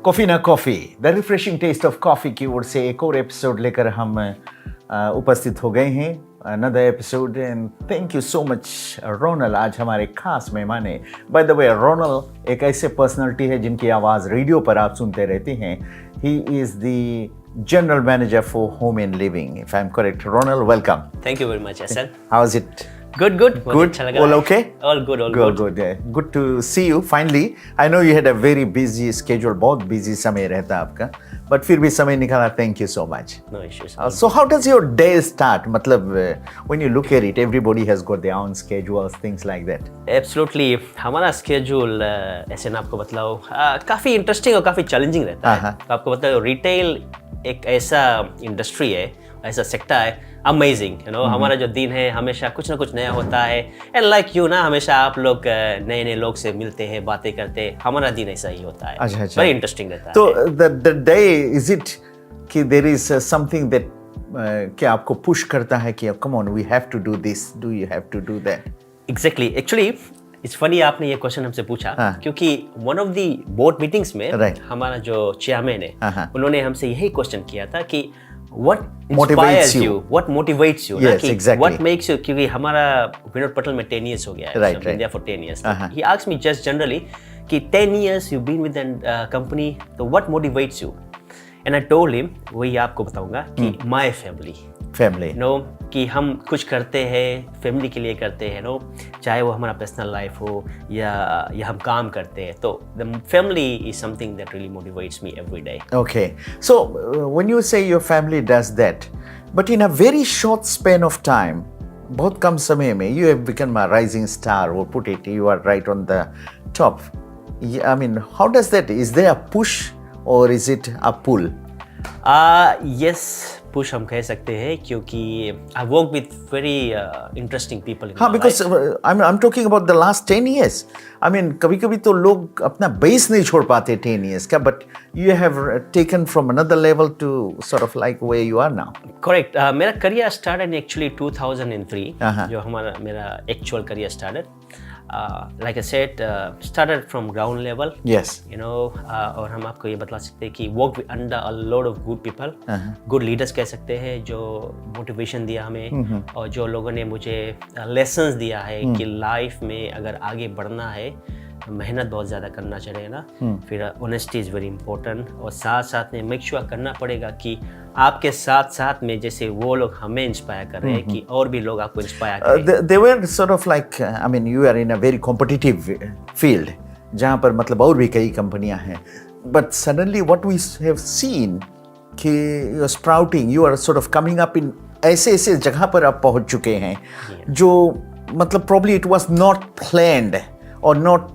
कोफीना coffee the refreshing taste of coffee की ओर से एक और एपिसोड लेकर हम उपस्थित हो गए हैं। Another episode and thank you so much Ronal. आज हमारे खास मेहमान हैं। बाय द वे रोनल एक ऐसे पर्सनालिटी है जिनकी आवाज़ रेडियो पर आप सुनते रहते हैं। He is the general manager for home and living, if I am correct. Ronal, welcome. Thank you very much, SN. हाउ इज इट? Good. Good. अच्छा लगा। All okay? All good. Good. Yeah. Good to see you finally. I know you had a very busy schedule. बहुत busy समय रहता है आपका, but फिर भी समय निकाला. Thank you so much. No issues. So how does your day start? मतलब when you look at it, everybody has got their own schedules, things like that. Absolutely. हमारा schedule SN आपको बताओ काफ़ी इंटरेस्टिंग और काफ़ी चैलेंजिंग रहता है। तो आपको बताओ रिटेल एक ऐसा इंडस्ट्री है, ऐसा सेक्टर है अमेजिंग, यू नो। हमारा जो दिन है हमेशा कुछ ना कुछ नया होता है। एंड लाइक यू ना, हमेशा आप लोग नए नए लोग से मिलते हैं, बातें करते हैं। हमारा दिन ऐसा ही होता है। अच्छा। वेरी इंटरेस्टिंग रहता है। तो the day is it कि there is something that क्या आपको पुश करता है कि come on we have to do this, do you have to do that? Exactly. Actually it's funny आपने ये क्वेश्चन हमसे पूछा क्योंकि one of the board meetings में हमारा जो चेयरमैन है उन्होंने हमसे यही क्वेश्चन किया था कि what inspires you, what motivates you, yes, exactly. what makes you, क्योंकि हमारा विनोद पटेल में 10 years हो गया है, right. India for 10 years. He asked me just generally कि 10 years you've been with the company, तो what motivates you? And I told him, वही आपको बताऊंगा कि my family, नो, कि हम कुछ करते हैं फैमिली के लिए करते हैं, नो, चाहे वो हमारा पर्सनल लाइफ हो या हम काम करते हैं, तो the family is something that really motivates me every day. Okay, so when you say your family does that, but in a very short span of time, बहुत कम समय में you have become a rising star, or put it, you are right on the top. I mean, how does that? Is there a push or is it a pull? Yes, push हम कह सकते हैं क्योंकि I work with very interesting people in my because life. I'm talking about the last 10 years. I mean, कभी-कभी तो लोग अपना base नहीं छोड़ पाते 10 years का, but you have taken from another level to sort of like where you are now. Correct. मेरा career started actually 2003, जो मेरा actual career started. Like I said, started from ground level. Yes. You know, और हम आपको ये बता सकते हैं कि work under a lot of good people, good leaders कह सकते हैं, जो motivation दिया हमें और जो लोगों ने मुझे lessons दिया है कि life में अगर आगे बढ़ना है मेहनत बहुत ज़्यादा करना चाहिए ना, फिर ऑनेस्टी इज़ वेरी इंपॉर्टेंट, और साथ साथ में मेक श्योर करना पड़ेगा कि आपके साथ साथ में जैसे वो लोग हमें इंस्पायर कर रहे हैं कि और भी लोग आपको इंस्पायर करें। They were sort of like, I mean, you are in a very competitive field, जहाँ पर मतलब और भी कई कंपनियाँ हैं, but suddenly what we have seen कि you are sprouting, you are sort of coming up in ऐसे जगह पर आप पहुँच चुके हैं जो मतलब probably it was not planned or not,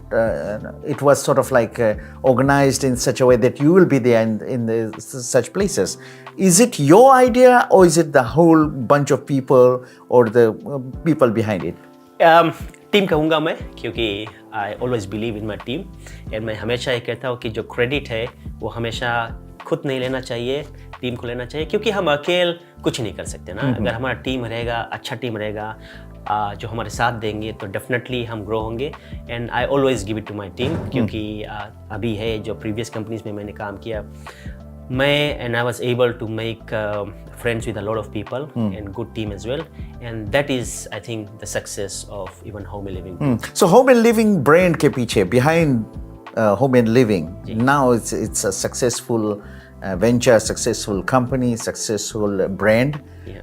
it was sort of like organized in such a way that you will be there in such places. Is it your idea or is it the whole bunch of people or the people behind it? Team कहूँगा मैं, क्योंकि I always believe in my team, and मैं हमेशा ये कहता हूँ कि जो क्रेडिट है वो हमेशा खुद नहीं लेना चाहिए, टीम को लेना चाहिए, क्योंकि हम अकेले कुछ नहीं कर सकते ना। अगर हमारा टीम रहेगा, अच्छा टीम रहेगा, जो हमारे साथ देंगे, तो डेफिनेटली हम ग्रो होंगे। And I always give it to my team, क्योंकि अभी है जो प्रीवियस कंपनीज में मैंने काम किया, मैं and I was able to make friends with a lot of people and good team as well, and that is I think the success of even home and living. So home and living brand के पीछे, behind home and living, now it's a successful venture, successful company, successful brand.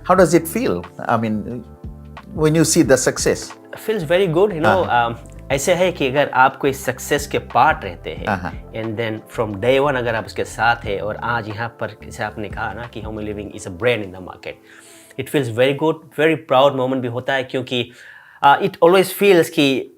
How does it feel? I mean, when you see the success? Feels very good, you know. ऐसे है कि अगर आप कोई success के part रहते हैं and then from day one अगर आप उसके साथ है, और आज यहाँ पर जैसे आपने कहा ना कि home living is a brand in the market, it feels very good, very proud moment भी होता है, क्योंकि इट ऑलवेज फील्स कि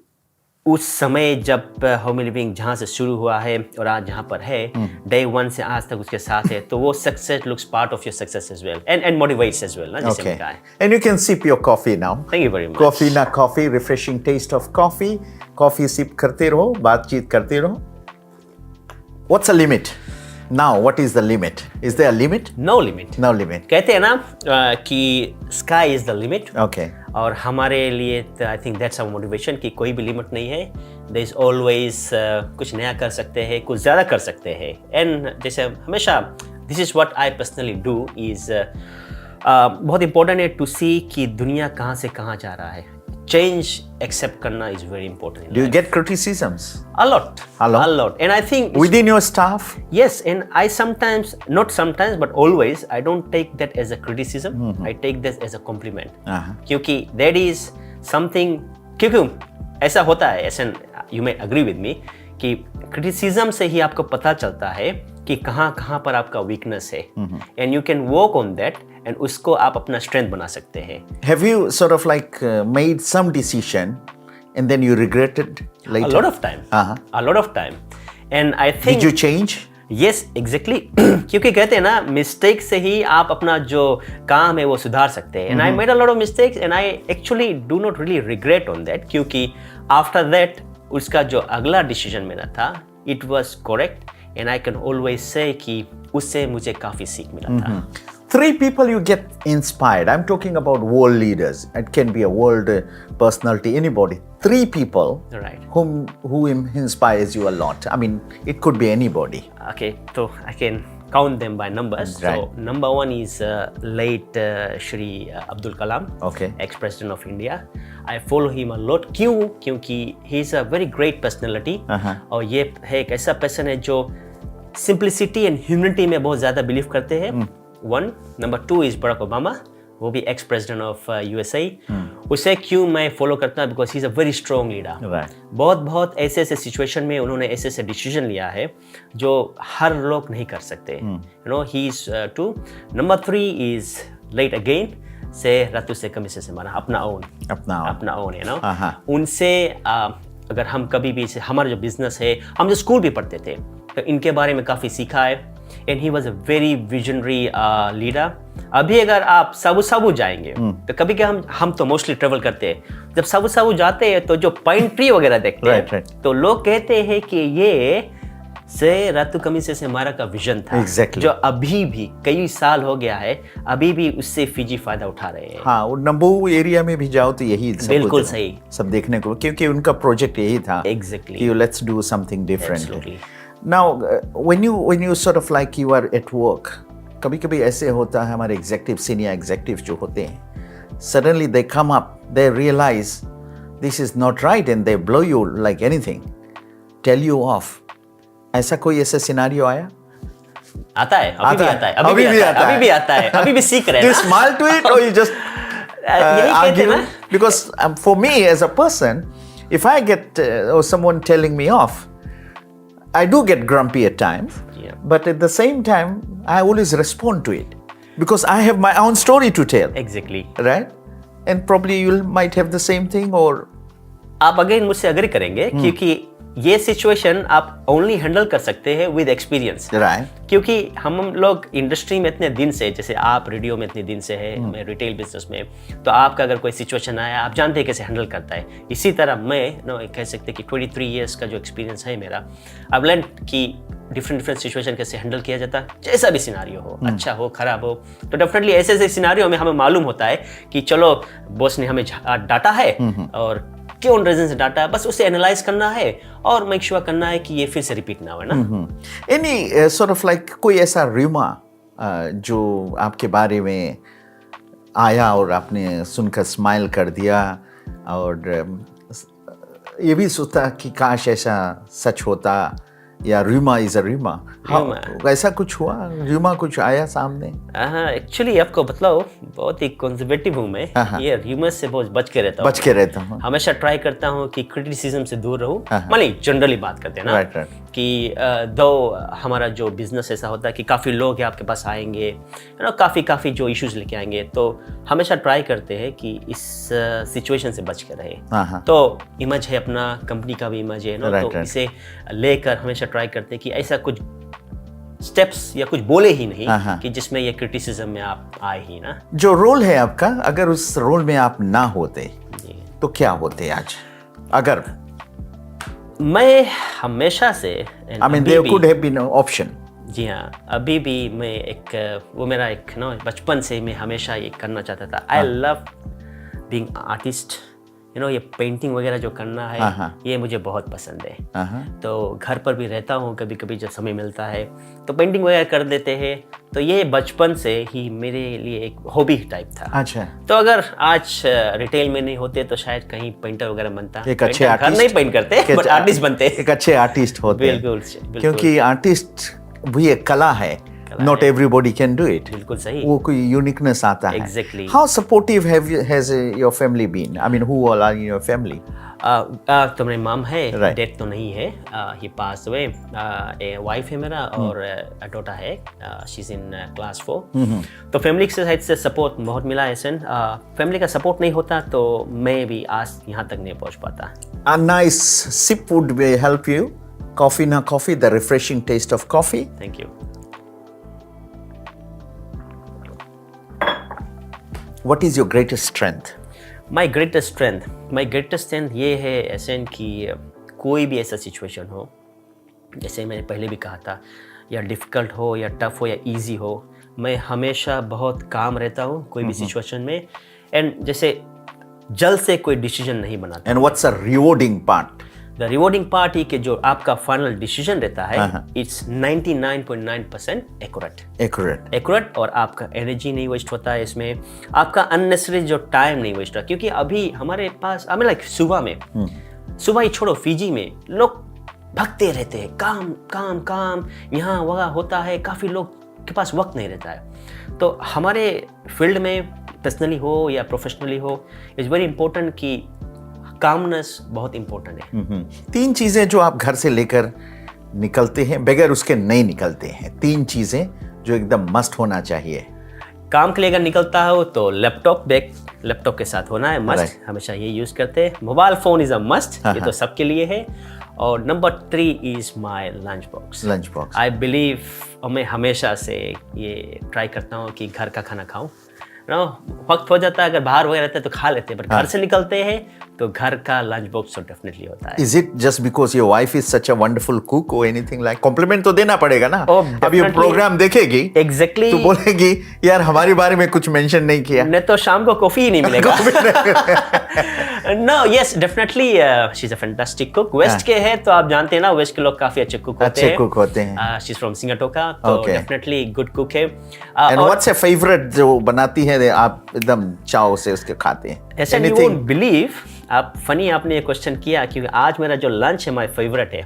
उस समय जब होम लिविंग जहाँ से शुरू हुआ है और आज जहाँ पर है, डे वन से आज तक उसके साथ है, तो वो success looks part of your success as well and motivates as well ना, जैसे मैंने कहा है। And you can sip your coffee now. Thank you very much. Coffeena coffee, refreshing taste of coffee. Coffee sip करते रहो, बातचीत करते रहो। What's a limit? Now, what is the limit? Is there a limit? No limit. No limit. कहते हैं ना कि sky is the limit. Okay. और हमारे लिए I think that's our motivation कि कोई भी लिमिट नहीं है, there is always कुछ नया कर सकते हैं, कुछ ज़्यादा कर सकते हैं. And जैसे हमेशा this is what I personally do is बहुत important है to see कि दुनिया कहाँ से कहाँ जा रहा है. Change accept करना is very important. Do you get criticisms? A lot. And I think within your staff? Yes, and I sometimes, not sometimes, but always, I don't take that as a criticism. I take this as a compliment. क्योंकि that is something, क्योंकि ऐसा होता है, SN, you may agree with me, कि criticism से ही आपको पता चलता है कि कहाँ पर आपका weakness है. And you can work on that. And उसको आप अपना strength बना सकते हैं. Have you sort of like made some decision and then you regretted later? A lot of time. A lot of time. And I think. Did you change? Yes, exactly. क्योंकि कहते हैं ना, mistake से ही आप अपना जो काम है वो सुधार सकते हैं. And I made a lot of mistakes and I actually do not really regret on that. क्योंकि after that उसका जो अगला decision मेरा था, it was correct and I can always say कि उससे मुझे काफी सीख मिला था. 3 people you get inspired. I'm talking about world leaders. It can be a world personality, anybody. 3 people Right. who inspires you a lot. I mean, it could be anybody. Okay, so I can count them by numbers. Right. So number 1 is late Shri Abdul Kalam, Okay. ex-president of India. I follow him a lot. क्यों? क्योंकि he is a very great personality. और ये है एक ऐसा person है जो simplicity and humanity में बहुत ज़्यादा believe करते हैं. 1. Number 2 is Barack Obama, वो भी ex-president of USA. उसे क्यों मैं फॉलो करता हूँ? Because he is a very strong leader. Right. बहुत ऐसे सिचुएशन में उन्होंने ऐसे डिसीजन लिया है जो हर लोग नहीं कर सकते. You know, he is 2. Number 3 is late again, से रातू से कमी से माना, अपना own, you know. उनसे अगर हम कभी भी, हमारा जो बिजनेस है, हम जो स्कूल भी पढ़ते थे, तो इनके बारे में काफ़ी सीखा है. And he was a very visionary leader. अभी अगर आप साबू जाएंगे तो कभी क्या हम तो मोस्टली ट्रेवल करते हैं. जब साबू जाते हैं तो जो पाइन ट्री वगैरह देखते हैं, तो लोग कहते हैं कि ये से रातू कमीसे से हमारा का विजन था. Exactly. जो अभी भी कई साल हो गया है, अभी भी उससे फिजी फायदा उठा रहे हैं. हाँ, और नंबू एरिया में भी जाओ तो यही बिल्कुल सही सब देखने को, क्योंकि उनका प्रोजेक्ट यही था. Exactly. Let's do something different. Absolutely. Now, when you sort of like you are at work, कभी-कभी ऐसे होता है, हमारे executive, senior executive जो होते हैं, suddenly they come up, they realize this is not right and they blow you like anything, tell you off. ऐसा कोई ऐसा सिनेरियो आया? आता है, अभी भी आता है, अभी भी सीख रहे हैं. Do you smile to it or you just argue? Because for me as a person, if I get or someone telling me off, I do get grumpy at times, but at the same time, I always respond to it because I have my own story to tell. Exactly. Right? And probably you might have the same thing or... आप again मुझसे agree करेंगे क्योंकि ये situation आप only handle कर सकते हैं with experience. Right. क्योंकि हम लोग इंडस्ट्री में इतने दिन से, जैसे आप रेडियो में इतने दिन से है, मैं रिटेल बिजनेस में, तो आपका अगर कोई सिचुएशन आया, आप जानते हैं कैसे हैंडल करता है. इसी तरह मैं कह सकते कि 23 इयर्स का जो एक्सपीरियंस है मेरा, अब लर्न कि डिफरेंट सिचुएशन कैसे हैंडल किया जाता है, जैसा भी सिनारियो हो, अच्छा हो खराब हो. तो डेफिनेटली ऐसे सिनारियो में हमें मालूम होता है कि चलो बॉस ने हमें डांटा है और क्यों रीजन से डाटा है, बस उसे एनालाइज करना है और मेक श्योर करना है कि ये फिर से रिपीट ना हो ना. एनी सॉर्ट ऑफ लाइक कोई ऐसा रूमर जो आपके बारे में आया और आपने सुनकर स्माइल कर दिया और ये भी सोचा कि काश ऐसा सच होता, या रूमर इज अ रूमर, ऐसा कुछ हुआ? रूमर कुछ आया सामने? एक्चुअली आपको बताओ, बहुत ही कंजर्वेटिव हूँ मैं. ये रूमर से बहुत बच के रहता हूँ. हमेशा ट्राई करता हूँ कि क्रिटिसिज्म से दूर रहूँ. मानी जनरली बात करते हैं ना, कि दो हमारा जो बिजनेस ऐसा होता है कि काफ़ी लोग आपके पास आएंगे, काफ़ी जो इश्यूज लेके आएंगे, तो हमेशा ट्राई करते हैं कि इस सिचुएशन से बच के रहे. तो इमेज है अपना, कंपनी का भी इमेज है ना, तो इसे लेकर हमेशा ट्राई करते हैं कि ऐसा कुछ स्टेप्स या कुछ बोले ही नहीं कि जिसमें ये क्रिटिसिज्म में आप आए ही ना. जो रोल है आपका, अगर उस रोल में आप ना होते तो क्या होते आज? अगर मैं हमेशा से, I mean there could have been an option. जी हाँ, अभी भी मैं एक, वो मेरा एक बचपन से मैं हमेशा ये करना चाहता था. आई लव बीइंग आर्टिस्ट, ये पेंटिंग वगैरह जो करना है ये मुझे बहुत पसंद है। तो घर पर भी रहता हूँ, कभी कभी जब समय मिलता है तो पेंटिंग वगैरह कर देते हैं। तो ये बचपन से ही मेरे लिए एक हॉबी टाइप था। अच्छा। तो अगर आज रिटेल में नहीं होते तो शायद कहीं पेंटर वगैरह बनता। एक अच्छे आर्टिस्ट, घर नहीं पेंट करते बट आर्टिस्ट बनते, एक अच्छे आर्टिस्ट होते। बिल्कुल, क्योंकि आर्टिस्ट भी एक कला है, not everybody can do it. बिल्कुल सही, वो कोई यूनिकनेस आता है। Exactly. How supportive has your family been? I mean, who all are in your family? तो मेरे मॉम है, Right. डेथ तो नहीं है, ही पास हुए। वाइफ है मेरा और डॉटर है, शी इज इन क्लास 4। तो फैमिली के साइड से सपोर्ट बहुत मिला है। एसएन फैमिली का सपोर्ट नहीं होता तो मैं भी आज यहाँ तक नहीं पहुँच पाता। A nice sip would help you. Kofeena coffee, the refreshing taste of coffee. Thank you. What is your greatest strength? My greatest strength ये है एसएन कि कोई भी ऐसा सिचुएशन हो, जैसे मैंने पहले भी कहा था, या डिफ़िकल्ट हो या टफ हो या इजी हो, मैं हमेशा बहुत काम रहता हूँ कोई भी सिचुएशन में। एंड जैसे जल्द से कोई डिसीजन नहीं बनाता। And what's a rewarding part? The rewarding part ही कि जो आपका फाइनल डिसीजन रहता है इट्स 99.9% एक्यूरेट और आपका एनर्जी नहीं वेस्ट होता है इसमें, आपका अननेसेसरी जो टाइम नहीं वेस्ट होता। क्योंकि अभी हमारे पास लाइक सुबह ही छोड़ो, फिजी में लोग भगते रहते हैं, काम काम काम, यहाँ वहाँ होता है, काफ़ी लोग के पास वक्त नहीं रहता है। तो हमारे फील्ड में पर्सनली हो या प्रोफेशनली हो, इट्स वेरी इंपॉर्टेंट कि कामनेस बहुत इंपॉर्टेंट है। 3 चीजें जो आप घर से लेकर निकलते हैं, बगैर उसके नहीं निकलते हैं, 3 चीजें जो एकदम मस्ट होना चाहिए। काम के लिए अगर निकलता हो तो लैपटॉप के साथ होना है मस्ट, हमेशा ये यूज करते हैं। Mobile phone is a must, ये तो सबके लिए है। और number 3 is my lunch box. I believe, और मैं हमेशा से ये ट्राई करता हूँ कि घर का खाना खाऊं। वक्त हो जाता है अगर बाहर वगैरह रहते हैं तो खा लेते हैं, पर घर से निकलते हैं तो घर का लंच बॉक्स तो डेफिनेटली होता है। Is it just because your wife is such a wonderful cook or anything like? Compliment तो देना पड़ेगा ना। अब ये प्रोग्राम देखेगी, Exactly. तो बोलेगी यार हमारे बारे में कुछ मेंशन नहीं किया। नहीं तो शाम को कॉफी ही नहीं मिलेगा। No, yes, definitely, she's a fantastic cook. वेस्ट के है तो आप जानते हैं ना, वेस्ट के लोग काफी अच्छे कुक होते हैं। She's from Singatoka, तो डेफिनेटली गुड कुक है। And what's your favorite जो बनाती है आप एकदम चाव से उसके खाते हैं? ऐसा you won't believe, आप फनी आपने ये क्वेश्चन किया क्योंकि आज मेरा जो लंच है माय फेवरेट है,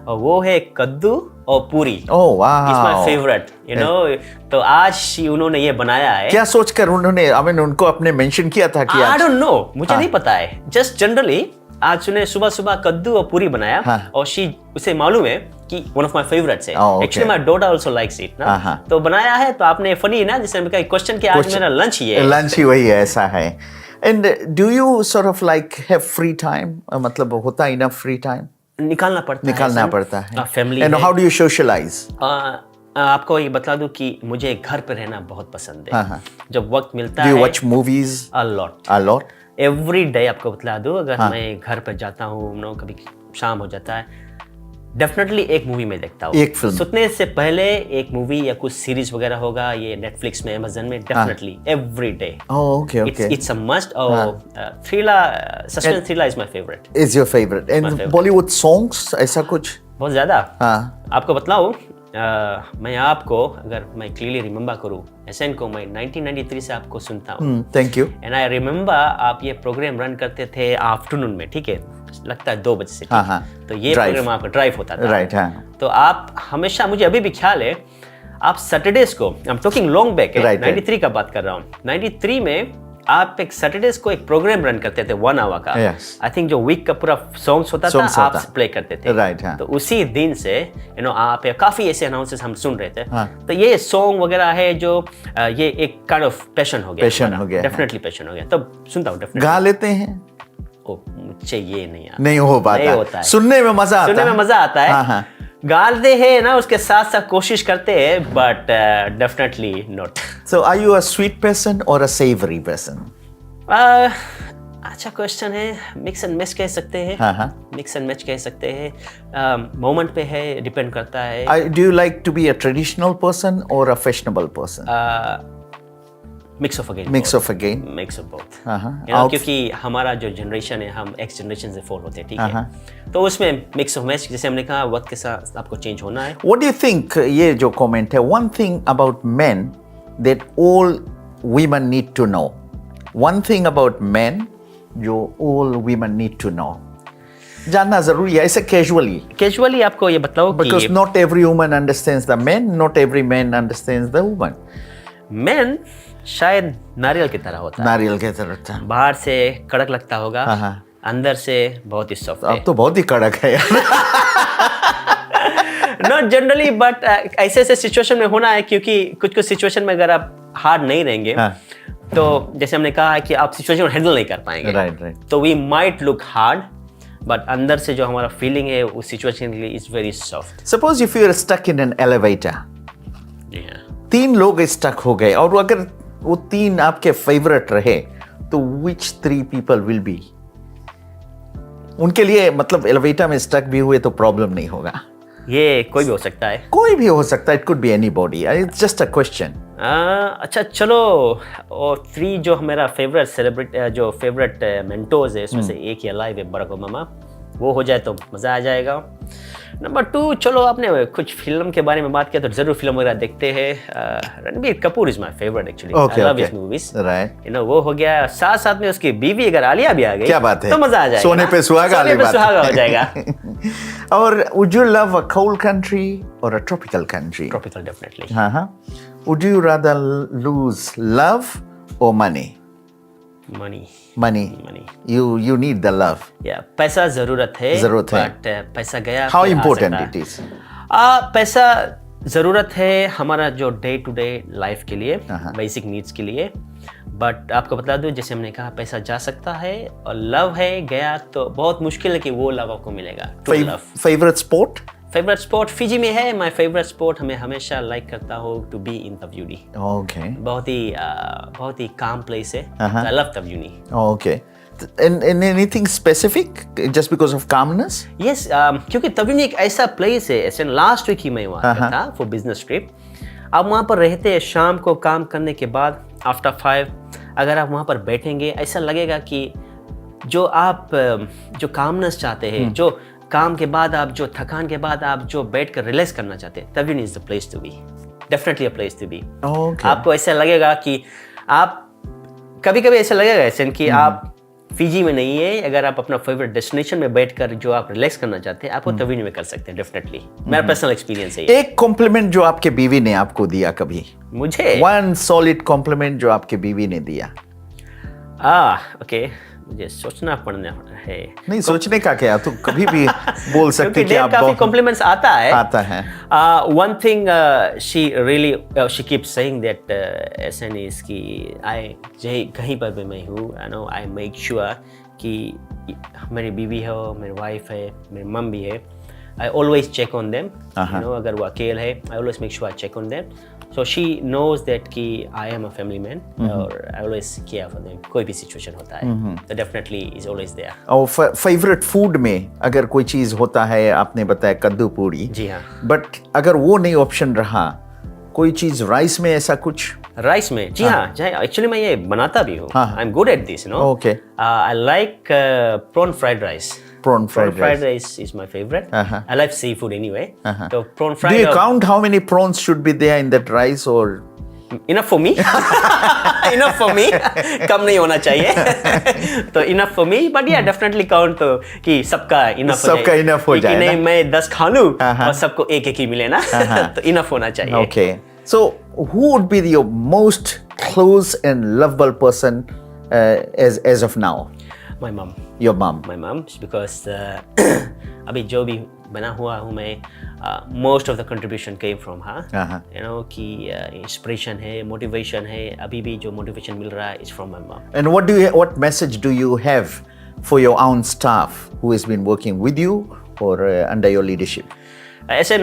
और वो है कद्दू और पूरी। ओह वाह, it's my favourite, you know. तो आज उन्होंने ये बनाया है। क्या सोचकर उन्होंने, उनको अपने मेंशन किया था कि आई डोंट नो, मुझे नहीं पता है, जस्ट जनरली आज उन्हें सुबह कद्दू और पूरी बनाया, और उसे मालूम है कि वन ऑफ माय फेवरेट्स है। Actually my daughter also likes it ना, तो बनाया है। तो आपने फनी ना, जिसने कहा क्वेश्चन कि आज मेरा लंच ही है, लंच ही वही है, ऐसा है। And do you sort of like have free time? मतलब होता है enough free time? निकालना पड़ता है। Family And how do you socialize? आपको ये बता दूं कि मुझे घर पे रहना बहुत पसंद है। जब वक्त मिलता है। Do you watch movies? A lot. Every day आपको बता दूं, अगर मैं घर पर जाता हूँ, कभी शाम हो जाता है, डेफिनेटली एक मूवी में देखता हूँ। एक फिल्म सुतने से पहले एक मूवी या कुछ सीरीज वगैरह होगा, ये नेटफ्लिक्स में, अमेज़न में, definitely every day. Okay it's a must. और thriller, suspense thriller is my favourite. Is your favourite? And Bollywood songs ऐसा कुछ? बहुत ज्यादा। आपको बतलाऊं, मैं आपको, अगर मैं क्लियरली रिमेम्बर करूँ, एसएन को मैं 1993 से आपको सुनता हूँ। Thank you. And I remember आप ये प्रोग्राम रन करते थे आफ्टरनून में, ठीक है, लगता है 2 बजे से। तो ये प्रोग्राम आपका ड्राइव होता था, राइट? तो आप हमेशा, मुझे अभी भी ख्याल है, आप सैटरडेज को, I am talking long back, 93 का बात कर रहा हूँ, 93 में आप एक सैटरडेज को एक प्रोग्राम रन करते थे 1 आवर का। आई थिंक जो वीक का पूरा सॉन्ग्स होता था, आप प्ले करते थे, राइट? तो उसी दिन से आप काफी ऐसे अनाउंसेस हम सुन रहे थे। तो ये सॉन्ग वगैरह है जो ये एक काइंड ऑफ पैशन हो गया, डेफिनेटली पैशन हो गया। तब सुनता हूँ, डेफिनेटली। गा लेते हैं? मुझे ये नहीं हो पाता, सुनने में मजा आता है। गाते हैं ना, उसके साथ साथ कोशिश करते हैं, but definitely not. So are you a sweet person और अ सेवरी पर्सन? अच्छा क्वेश्चन है, मिक्स एंड मैच कह सकते हैं। मिक्स एंड मैच कह सकते हैं, मोमेंट पे है, डिपेंड करता है। Do you like to be a traditional person और a fashionable person? Mix of again Mix of again. Mix of both Uh-huh. क्योंकि हमारा जो जनरेशन है हम एक्स जनरेशन से फॉल होते हैं ठीक है तो उसमें मिक्स ऑफ मैच जैसे हमने कहा वक्त के साथ आपको चेंज होना है What do you think? ये जो comment है, one thing about men that all women need to know. One thing about men जो all women need to know. जानना जरूरी है ऐसे कैजुअली आपको ये बताओ because कि not every woman understands the man, not every man understands the woman. Man शायद नारियल की तरह होता है नारियल के तरह था। बाहर से कड़क लगता होगा हाँ। अंदर से बहुत ही सॉफ्ट है अब तो बहुत ही कड़क है यार। नॉट जनरली बट ऐसे ऐसे सिचुएशन में होना है क्योंकि कुछ कुछ सिचुएशन में अगर आप हार्ड नहीं रहेंगे तो जैसे हमने कहा है कि आप सिचुएशन को हैंडल नहीं कर पाएंगे राइट तो we might look hard but अंदर से जो हमारा फीलिंग है उस सिचुएशन के लिए is very soft suppose if you are stuck in an elevator, जी हाँ 3 लोग स्टक हो गए और अगर वो 3 आपके फेवरेट रहे तो which 3 people will be? उनके लिए मतलब एलिवेटर में स्टक भी हुए तो प्रॉब्लम नहीं होगा। ये कोई भी हो सकता है कोई भी हो सकता है, it could be anybody, it's just a question. अच्छा चलो और 3 जो हमारा फेवरेट सेलिब्रिटी जो फेवरेट मेंटोर्स है उसमें से एक ही अलाइव है बराक ओबामा, वो हो जाए तो मज़ा आ जाएगा। नंबर 2 चलो आपने कुछ फिल्म के बारे में बात किया तो जरूर फिल्म वगैरह देखते हैं। Ranbir Kapoor is my favourite actually, I love his movies, right you know वो हो गया। साथ साथ में उसकी बीवी अगर आलिया भी आ गई क्या बात है, तो मजा आ जाएगा, सोने पे सुहागा हो जाएगा। और would you love a cold country or a tropical country? Tropical definitely. Would you rather lose love or money? Money. You need the love. Yeah, पैसा जरूरत है बट पैसा गया How important it is? पैसा ज़रूरत है हमारा जो डे टू डे लाइफ के लिए, बेसिक नीड्स के लिए। बट आपको बता दूं जैसे हमने कहा पैसा जा सकता है और लव है गया तो बहुत मुश्किल है कि वो लव आपको मिलेगा। फेवरेट स्पोर्ट फिजी में है। माय फेवरेट स्पोर्ट हमें हमेशा लाइक करता हूँ टू बी इन तब्यूनी। ओके, बहुत ही काम प्लेस है। आई लव तब्यूनी। Okay, and anything specific just because of calmness? Yes, क्योंकि तब्यूनी एक ऐसा प्लेस है। ऐसे लास्ट वीक ही मैं वहाँ पर था फॉर बिजनेस ट्रिप। आप वहाँ पर रहते हैं, शाम को काम करने के बाद आफ्टर 5 अगर आप वहाँ पर बैठेंगे ऐसा लगेगा कि जो आप जो कामनेस चाहते हैं, जो काम के बाद आप जो थकान के बाद आप जो बैठ कर रिलैक्स करना चाहते हैं, तब्यूनी is the place to be, definitely a place to be. आपको ऐसा लगेगा कि आप कभी कभी ऐसा लगेगा ऐसे कि आप फिजी में नहीं है, अगर आप अपना फेवरेट डेस्टिनेशन में बैठकर जो आप रिलैक्स करना चाहते हैं आपको तब्यूनी में कर सकते हैं। डेफिनेटली मेरा पर्सनल एक्सपीरियंस है। एक कॉम्प्लीमेंट जो आपके बीवी ने आपको दिया कभी, मुझे वन सॉलिड कॉम्प्लीमेंट जो आपके बीवी ने दिया। ओके, मुझे सोचना पड़ना है। नहीं सोचने का क्या, तो कभी भी बोल सकते कि आप काफी कॉम्प्लीमेंट्स आता है। One thing she really she keep saying that SN is की आई कहीं पर भी मैं हूँ, I know I make sure कि मेरी बीवी है, मेरी वाइफ है, मेरी मम भी है। I always check on them, you know, अगर वो अकेले है I always make sure I check on them. So she knows that कि I am a family man और I always care for them. कोई भी situation होता है तो definitely is always there. और favorite food में अगर कोई चीज़ होता है, आपने बताया कद्दू पूरी, जी हाँ, बट अगर वो नहीं ऑप्शन रहा, कोई चीज़ राइस में ऐसा कुछ? राइस में जी हाँ, एक्चुअली मैं ये बनाता भी हूँ। I am good at this, you know. Okay, I like prawn fried rice. Prawn fried rice is my favorite. I like seafood anyway. So prawn fried. Do you count how many prawns should be there in that rice or? Enough for me. Enough for me. कम नहीं होना चाहिए। तो enough for me. But yeah, definitely count तो कि सबका enough हो जाए। सबका enough हो जाए। कि नहीं मैं 10 खा लूँ और सबको एक ही मिले ना। तो enough होना चाहिए। Okay. So who would be your most close and lovable person as of now? My mom. Your mom. My mom, because अभी जो भी बना हुआ हूँ मैं, most of the contribution came from her. You know कि inspiration है, motivation है, अभी भी जो motivation मिल रहा है is from my mom. And what message do you have for your own staff who has been working with you or under your leadership? ऐसे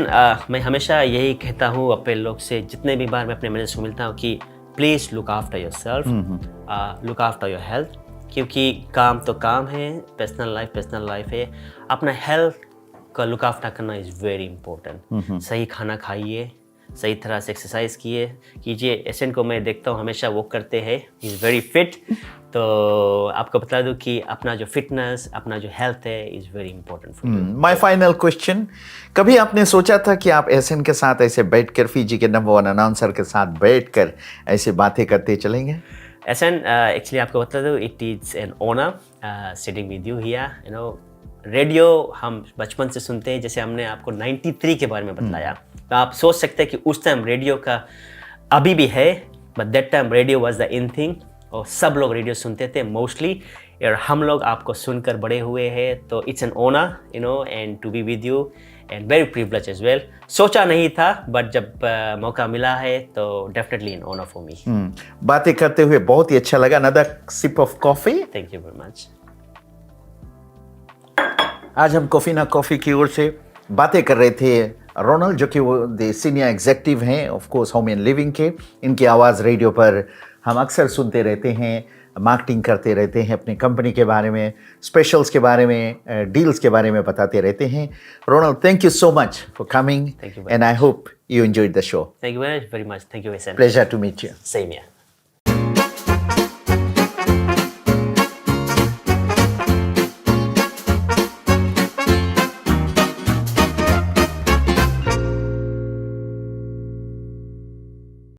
मैं हमेशा यही कहता हूँ अपने लोग से, जितने भी बार मैं अपने मैनेजर से मिलता हूँ कि please look after yourself, look after your health, क्योंकि काम तो काम है, पर्सनल लाइफ है। अपना हेल्थ का लुक आफ्टर करना इज़ वेरी इंपॉर्टेंट। सही खाना खाइए, सही तरह से एक्सरसाइज कीजिए। एसएन को मैं देखता हूँ हमेशा वो करते हैं, ही इज़ वेरी फिट। तो आपको बता दूँ कि अपना जो फिटनेस, अपना जो हेल्थ है is very important for you. My final question, कभी आपने सोचा था कि आप एसएन के साथ ऐसे बैठकर, फीजी के नंबर 1 अनाउंसर के साथ बैठकर ऐसे बातें करते चलेंगे? एसएन, एक्चुअली आपको बता दूँ, it is an honour sitting with you here. You know, radio हम बचपन से सुनते हैं, जैसे हमने आपको 93 के बारे में बतलाया। तो आप सोच सकते हैं कि उस टाइम रेडियो का अभी भी है, but that time radio was the in thing, और सब लोग रेडियो सुनते थे मोस्टली, और हम लोग आपको सुनकर बड़े हुए हैं। तो it's an honour, you know, and to be with you, and very privilege as well. सोचा नहीं था, बट जब मौका मिला है तो definitely an honour for me. बातें करते हुए बहुत ही अच्छा लगा। Another sip of coffee. Thank you very much. आज हम कोफीना कॉफ़ी की ओर से बातें कर रहे थे रोनल्ड, जो कि वो सीनियर एग्जेक्टिव हैं of course home and living के। इनकी आवाज़ रेडियो पर हम अक्सर सुनते रहते हैं, मार्केटिंग करते रहते हैं, अपनी कंपनी के बारे में, स्पेशल्स के बारे में, डील्स के बारे में बताते रहते हैं। Ronald, thank you so much for coming, and I hope you enjoyed the show. Thank you very much. Thank you, SN. Pleasure to meet you. Same here.